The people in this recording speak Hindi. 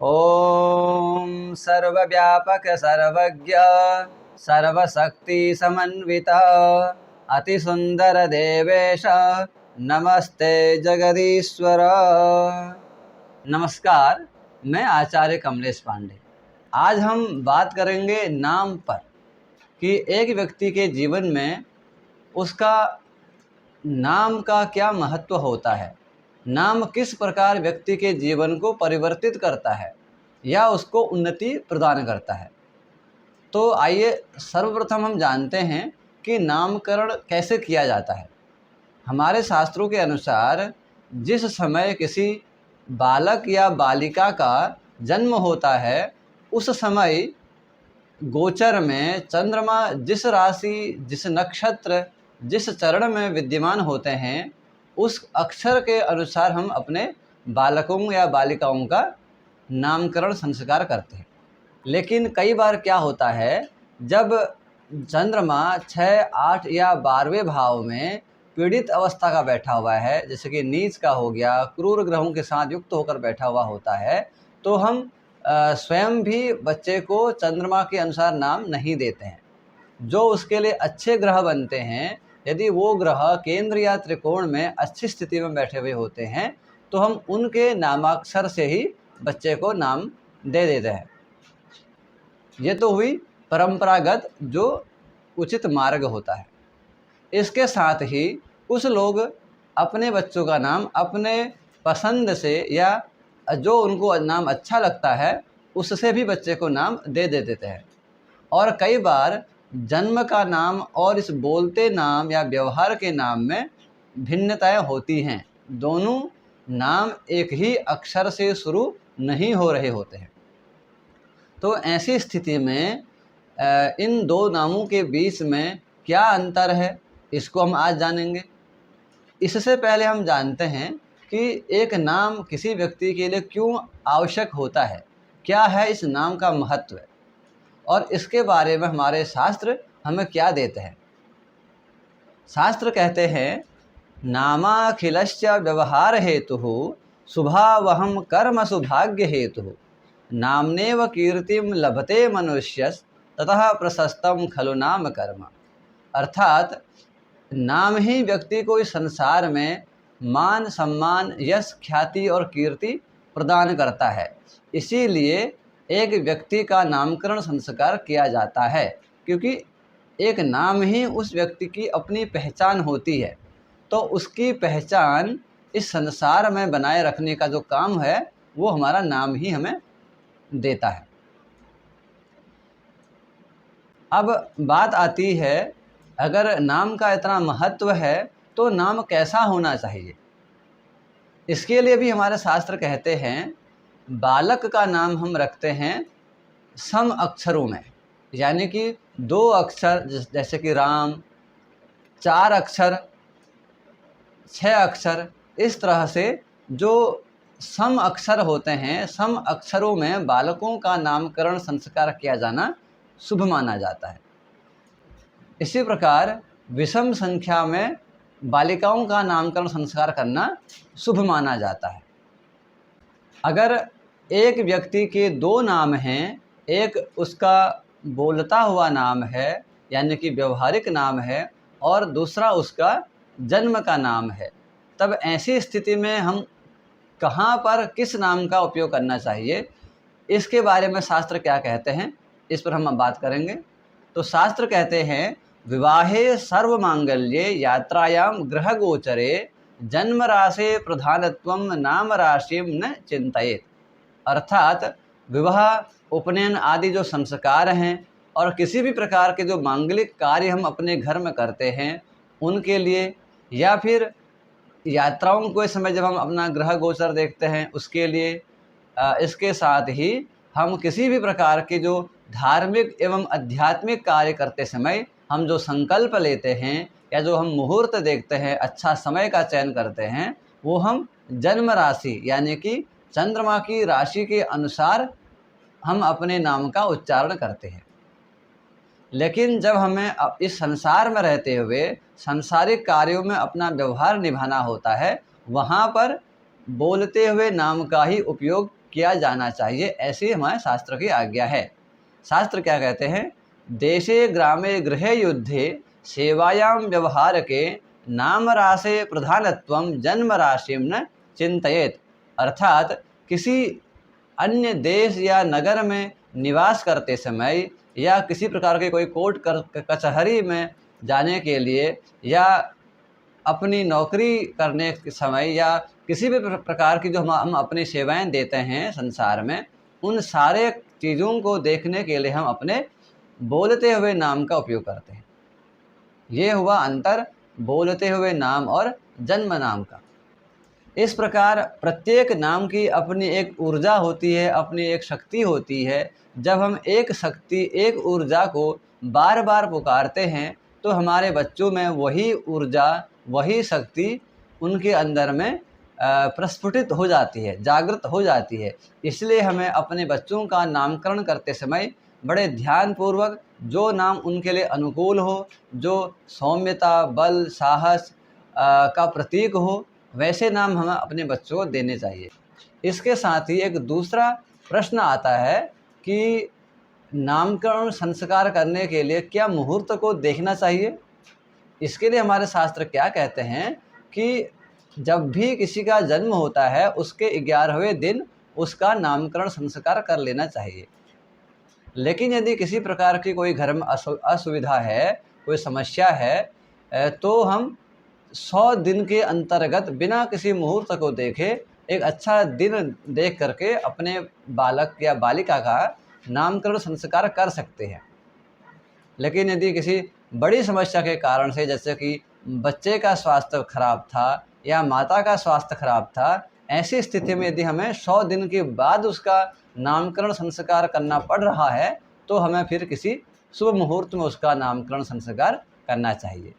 ओम सर्वव्यापक सर्वज्ञ सर्वशक्ति समन्वित अतिसुंदर देवेश नमस्ते जगदीश्वर। नमस्कार, मैं आचार्य कमलेश पांडे। आज हम बात करेंगे नाम पर कि एक व्यक्ति के जीवन में उसका नाम का क्या महत्व होता है, नाम किस प्रकार व्यक्ति के जीवन को परिवर्तित करता है या उसको उन्नति प्रदान करता है। तो आइए सर्वप्रथम हम जानते हैं कि नामकरण कैसे किया जाता है। हमारे शास्त्रों के अनुसार जिस समय किसी बालक या बालिका का जन्म होता है उस समय गोचर में चंद्रमा जिस राशि, जिस नक्षत्र, जिस चरण में विद्यमान होते हैं उस अक्षर के अनुसार हम अपने बालकों या बालिकाओं का नामकरण संस्कार करते हैं। लेकिन कई बार क्या होता है, जब चंद्रमा 6, 8 या 12वें भाव में पीड़ित अवस्था का बैठा हुआ है, जैसे कि नीच का हो गया, क्रूर ग्रहों के साथ युक्त होकर बैठा हुआ होता है, तो हम स्वयं भी बच्चे को चंद्रमा के अनुसार नाम नहीं देते हैं। जो उसके लिए अच्छे ग्रह बनते हैं, यदि वो ग्रह केंद्र या त्रिकोण में अच्छी स्थिति में बैठे हुए होते हैं तो हम उनके नामाक्षर से ही बच्चे को नाम दे देते हैं। ये तो हुई परंपरागत जो उचित मार्ग होता है। इसके साथ ही कुछ लोग अपने बच्चों का नाम अपने पसंद से या जो उनको नाम अच्छा लगता है उससे भी बच्चे को नाम दे देते हैं। और कई बार जन्म का नाम और इस बोलते नाम या व्यवहार के नाम में भिन्नताएं होती हैं। दोनों नाम एक ही अक्षर से शुरू नहीं हो रहे होते हैं। तो ऐसी स्थिति में इन दो नामों के बीच में क्या अंतर है, इसको हम आज जानेंगे। इससे पहले हम जानते हैं कि एक नाम किसी व्यक्ति के लिए क्यों आवश्यक होता है, क्या है इस नाम का महत्व, और इसके बारे में हमारे शास्त्र हमें क्या देते हैं। शास्त्र कहते हैं, नामाखिलश्च व्यवहार हेतु शुभावहम कर्म सुभाग्य हेतु नामनेव कीर्तिम लभते मनुष्यस ततः प्रशस्तम खलु नाम कर्म। अर्थात नाम ही व्यक्ति को इस संसार में मान, सम्मान, यश, ख्याति और कीर्ति प्रदान करता है। इसीलिए एक व्यक्ति का नामकरण संस्कार किया जाता है, क्योंकि एक नाम ही उस व्यक्ति की अपनी पहचान होती है। तो उसकी पहचान इस संसार में बनाए रखने का जो काम है वो हमारा नाम ही हमें देता है। अब बात आती है, अगर नाम का इतना महत्व है तो नाम कैसा होना चाहिए। इसके लिए भी हमारे शास्त्र कहते हैं, बालक का नाम हम रखते हैं सम अक्षरों में, यानी कि 2 अक्षर जैसे कि राम, 4 अक्षर, 6 अक्षर, इस तरह से जो सम अक्षर होते हैं, सम अक्षरों में बालकों का नामकरण संस्कार किया जाना शुभ माना जाता है। इसी प्रकार विषम संख्या में बालिकाओं का नामकरण संस्कार करना शुभ माना जाता है। अगर एक व्यक्ति के 2 नाम हैं, एक उसका बोलता हुआ नाम है यानी कि व्यवहारिक नाम है और दूसरा उसका जन्म का नाम है, तब ऐसी स्थिति में हम कहाँ पर किस नाम का उपयोग करना चाहिए, इसके बारे में शास्त्र क्या कहते हैं इस पर हम बात करेंगे। तो शास्त्र कहते हैं, विवाहे सर्वमांगल्ये यात्रायाम ग्रह गोचरे जन्म राशे प्रधानत्वम नाम राशिम न चिंतयेत। अर्थात विवाह, उपनयन आदि जो संस्कार हैं और किसी भी प्रकार के जो मांगलिक कार्य हम अपने घर में करते हैं उनके लिए, या फिर यात्राओं के समय जब हम अपना ग्रह गोचर देखते हैं उसके लिए, इसके साथ ही हम किसी भी प्रकार के जो धार्मिक एवं आध्यात्मिक कार्य करते समय हम जो संकल्प लेते हैं या जो हम मुहूर्त देखते हैं, अच्छा समय का चयन करते हैं, वो हम जन्म राशि यानी कि चंद्रमा की राशि के अनुसार हम अपने नाम का उच्चारण करते हैं। लेकिन जब हमें इस संसार में रहते हुए सांसारिक कार्यों में अपना व्यवहार निभाना होता है, वहाँ पर बोलते हुए नाम का ही उपयोग किया जाना चाहिए, ऐसी हमारे शास्त्र की आज्ञा है। शास्त्र क्या कहते हैं? देशे ग्रामे गृहे युद्धे सेवायां व्यवहार के नाम राशे प्रधानत्वं जन्म राशिम न चिंतयेत। अर्थात किसी अन्य देश या नगर में निवास करते समय या किसी प्रकार के कोई कोर्ट कचहरी में जाने के लिए या अपनी नौकरी करने के समय या किसी भी प्रकार की जो हम अपनी सेवाएं देते हैं संसार में, उन सारे चीज़ों को देखने के लिए हम अपने बोलते हुए नाम का उपयोग करते हैं। ये हुआ अंतर बोलते हुए नाम और जन्म नाम का। इस प्रकार प्रत्येक नाम की अपनी एक ऊर्जा होती है, अपनी एक शक्ति होती है। जब हम एक शक्ति, एक ऊर्जा को बार बार पुकारते हैं तो हमारे बच्चों में वही ऊर्जा, वही शक्ति उनके अंदर में प्रस्फुटित हो जाती है, जागृत हो जाती है। इसलिए हमें अपने बच्चों का नामकरण करते समय बड़े ध्यानपूर्वक जो नाम उनके लिए अनुकूल हो, जो सौम्यता, बल, साहस का प्रतीक हो, वैसे नाम हमें अपने बच्चों को देने चाहिए। इसके साथ ही एक दूसरा प्रश्न आता है कि नामकरण संस्कार करने के लिए क्या मुहूर्त को देखना चाहिए? इसके लिए हमारे शास्त्र क्या कहते हैं कि जब भी किसी का जन्म होता है उसके 11वें दिन उसका नामकरण संस्कार कर लेना चाहिए। लेकिन यदि किसी प्रकार की कोई घर में असुविधा है, कोई समस्या है, तो हम 100 दिन के अंतर्गत बिना किसी मुहूर्त को देखे एक अच्छा दिन देख करके अपने बालक या बालिका का नामकरण संस्कार कर सकते हैं। लेकिन यदि किसी बड़ी समस्या के कारण से, जैसे कि बच्चे का स्वास्थ्य खराब था या माता का स्वास्थ्य खराब था, ऐसी स्थिति में यदि हमें 100 दिन के बाद उसका नामकरण संस्कार करना पड़ रहा है तो हमें फिर किसी शुभ मुहूर्त में उसका नामकरण संस्कार करना चाहिए।